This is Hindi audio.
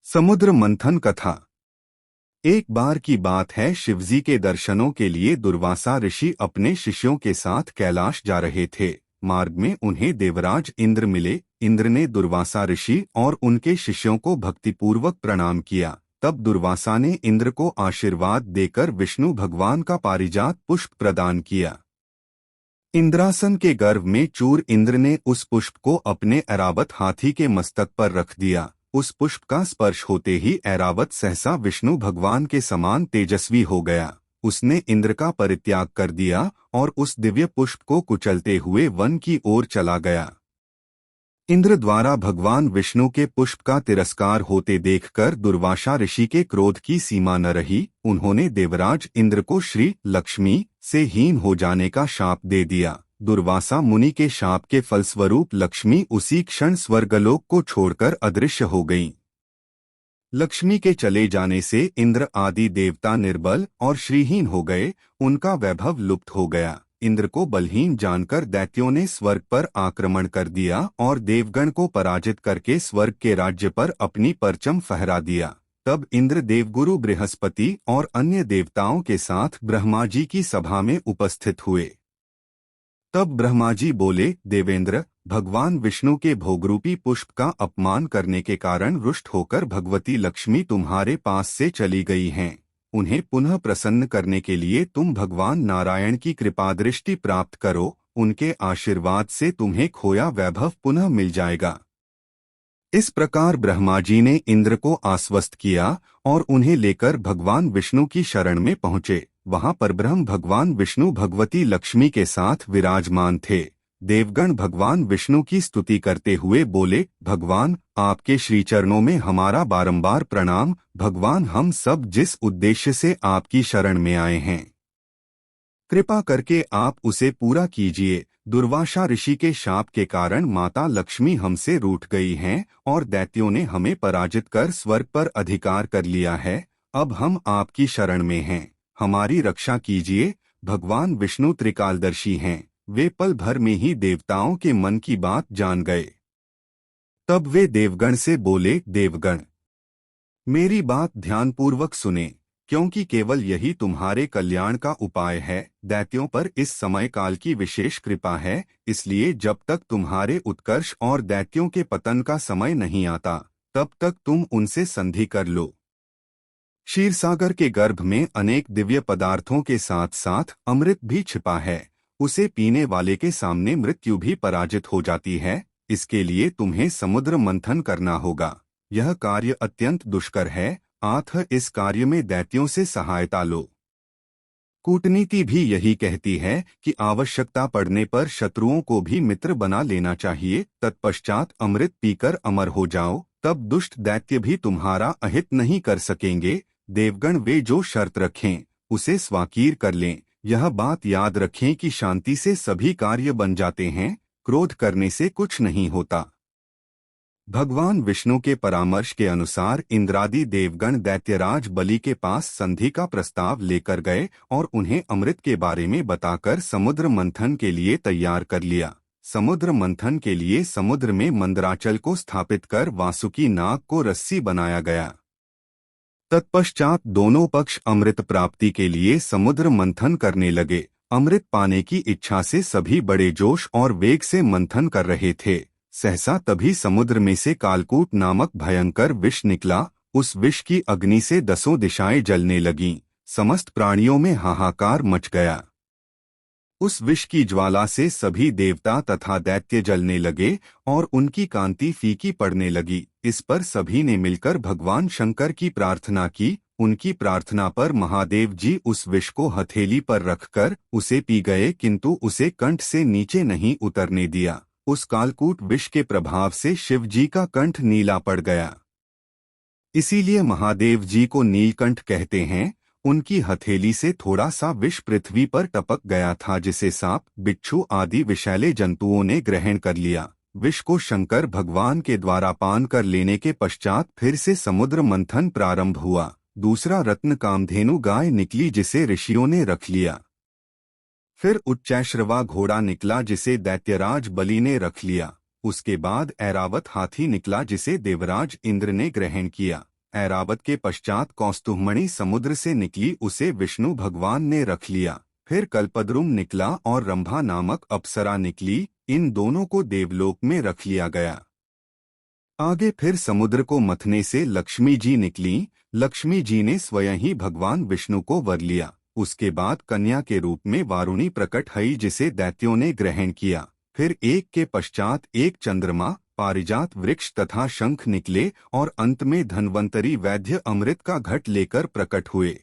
समुद्र मंथन कथा। एक बार की बात है, शिवजी के दर्शनों के लिए दुर्वासा ऋषि अपने शिष्यों के साथ कैलाश जा रहे थे। मार्ग में उन्हें देवराज इंद्र मिले। इंद्र ने दुर्वासा ऋषि और उनके शिष्यों को भक्तिपूर्वक प्रणाम किया। तब दुर्वासा ने इंद्र को आशीर्वाद देकर विष्णु भगवान का पारिजात पुष्प प्रदान किया। इंद्रासन के गर्भ में चूर इंद्र ने उस पुष्प को अपने ऐरावत हाथी के मस्तक पर रख दिया। उस पुष्प का स्पर्श होते ही ऐरावत सहसा विष्णु भगवान के समान तेजस्वी हो गया। उसने इंद्र का परित्याग कर दिया और उस दिव्य पुष्प को कुचलते हुए वन की ओर चला गया। इंद्र द्वारा भगवान विष्णु के पुष्प का तिरस्कार होते देखकर दुर्वासा ऋषि के क्रोध की सीमा न रही। उन्होंने देवराज इंद्र को श्री लक्ष्मी से हीन हो जाने का शाप दे दिया। दुर्वासा मुनि के शाप के फलस्वरूप लक्ष्मी उसी क्षण स्वर्गलोक को छोड़कर अदृश्य हो गईं। लक्ष्मी के चले जाने से इंद्र आदि देवता निर्बल और श्रीहीन हो गए। उनका वैभव लुप्त हो गया। इंद्र को बलहीन जानकर दैत्यों ने स्वर्ग पर आक्रमण कर दिया और देवगण को पराजित करके स्वर्ग के राज्य पर अपनी परचम फहरा दिया। तब इंद्र देवगुरु बृहस्पति और अन्य देवताओं के साथ ब्रह्मा जी की सभा में उपस्थित हुए। तब ब्रह्मा जी बोले, देवेंद्र, भगवान विष्णु के भोगरूपी पुष्प का अपमान करने के कारण रुष्ट होकर भगवती लक्ष्मी तुम्हारे पास से चली गई हैं। उन्हें पुनः प्रसन्न करने के लिए तुम भगवान नारायण की कृपा दृष्टि प्राप्त करो। उनके आशीर्वाद से तुम्हें खोया वैभव पुनः मिल जाएगा। इस प्रकार ब्रह्मा जी ने इंद्र को आश्वस्त किया और उन्हें लेकर भगवान विष्णु की शरण में पहुँचे। वहां पर ब्रह्म भगवान विष्णु भगवती लक्ष्मी के साथ विराजमान थे। देवगण भगवान विष्णु की स्तुति करते हुए बोले, भगवान, आपके श्रीचरणों में हमारा बारंबार प्रणाम। भगवान, हम सब जिस उद्देश्य से आपकी शरण में आए हैं, कृपा करके आप उसे पूरा कीजिए। दुर्वासा ऋषि के शाप के कारण माता लक्ष्मी हमसे रूठ गई हैं और दैत्यों ने हमें पराजित कर स्वर्ग पर अधिकार कर लिया है। अब हम आपकी शरण में हैं, हमारी रक्षा कीजिए। भगवान विष्णु त्रिकालदर्शी हैं। वे पल भर में ही देवताओं के मन की बात जान गए। तब वे देवगण से बोले, देवगण, मेरी बात ध्यानपूर्वक सुने, क्योंकि केवल यही तुम्हारे कल्याण का उपाय है। दैत्यों पर इस समय काल की विशेष कृपा है, इसलिए जब तक तुम्हारे उत्कर्ष और दैत्यों के पतन का समय नहीं आता, तब तक तुम उनसे संधि कर लो। क्षीरसागर के गर्भ में अनेक दिव्य पदार्थों के साथ साथ अमृत भी छिपा है। उसे पीने वाले के सामने मृत्यु भी पराजित हो जाती है। इसके लिए तुम्हें समुद्र मंथन करना होगा। यह कार्य अत्यंत दुष्कर है, अतः इस कार्य में दैत्यों से सहायता लो। कूटनीति भी यही कहती है कि आवश्यकता पड़ने पर शत्रुओं को भी मित्र बना लेना चाहिए। तत्पश्चात अमृत पीकर अमर हो जाओ, तब दुष्ट दैत्य भी तुम्हारा अहित नहीं कर सकेंगे। देवगण वे जो शर्त रखें उसे स्वाकीर कर लें। यह बात याद रखें कि शांति से सभी कार्य बन जाते हैं, क्रोध करने से कुछ नहीं होता। भगवान विष्णु के परामर्श के अनुसार इंद्रादि देवगण दैत्यराज बलि के पास संधि का प्रस्ताव लेकर गए और उन्हें अमृत के बारे में बताकर समुद्र मंथन के लिए तैयार कर लिया। समुद्र मंथन के लिए समुद्र में मंदराचल को स्थापित कर वासुकी नाग को रस्सी बनाया गया। तत्पश्चात दोनों पक्ष अमृत प्राप्ति के लिए समुद्र मंथन करने लगे। अमृत पाने की इच्छा से सभी बड़े जोश और वेग से मंथन कर रहे थे। सहसा तभी समुद्र में से कालकूट नामक भयंकर विष निकला। उस विष की अग्नि से 10 दिशाएं जलने लगीं। समस्त प्राणियों में हाहाकार मच गया। उस विष की ज्वाला से सभी देवता तथा दैत्य जलने लगे और उनकी कांति फीकी पड़ने लगी। इस पर सभी ने मिलकर भगवान शंकर की प्रार्थना की। उनकी प्रार्थना पर महादेव जी उस विष को हथेली पर रखकर उसे पी गए, किंतु उसे कंठ से नीचे नहीं उतरने दिया। उस कालकूट विष के प्रभाव से शिव जी का कंठ नीला पड़ गया। इसीलिए महादेव जी को नीलकंठ कहते हैं। उनकी हथेली से थोड़ा सा विष पृथ्वी पर टपक गया था, जिसे सांप, बिच्छू आदि विषैले जंतुओं ने ग्रहण कर लिया। विष को शंकर भगवान के द्वारा पान कर लेने के पश्चात फिर से समुद्र मंथन प्रारंभ हुआ। दूसरा रत्न कामधेनु गाय निकली, जिसे ऋषियों ने रख लिया। फिर उच्चैश्रवा घोड़ा निकला, जिसे दैत्यराज बलि ने रख लिया। उसके बाद ऐरावत हाथी निकला, जिसे देवराज इंद्र ने ग्रहण किया। ऐरावत के पश्चात कौस्तुभमणि समुद्र से निकली, उसे विष्णु भगवान ने रख लिया। फिर कल्पद्रुम निकला और रंभा नामक अप्सरा निकली, इन दोनों को देवलोक में रख लिया गया। आगे फिर समुद्र को मथने से लक्ष्मी जी निकली, लक्ष्मी जी ने स्वयं ही भगवान विष्णु को वर लिया। उसके बाद कन्या के रूप में वारुणी प्रकट हुई, जिसे दैत्यों ने ग्रहण किया। फिर एक के पश्चात एक चंद्रमा, पारिजात वृक्ष तथा शंख निकले और अंत में धन्वंतरी वैद्य अमृत का घट लेकर प्रकट हुए।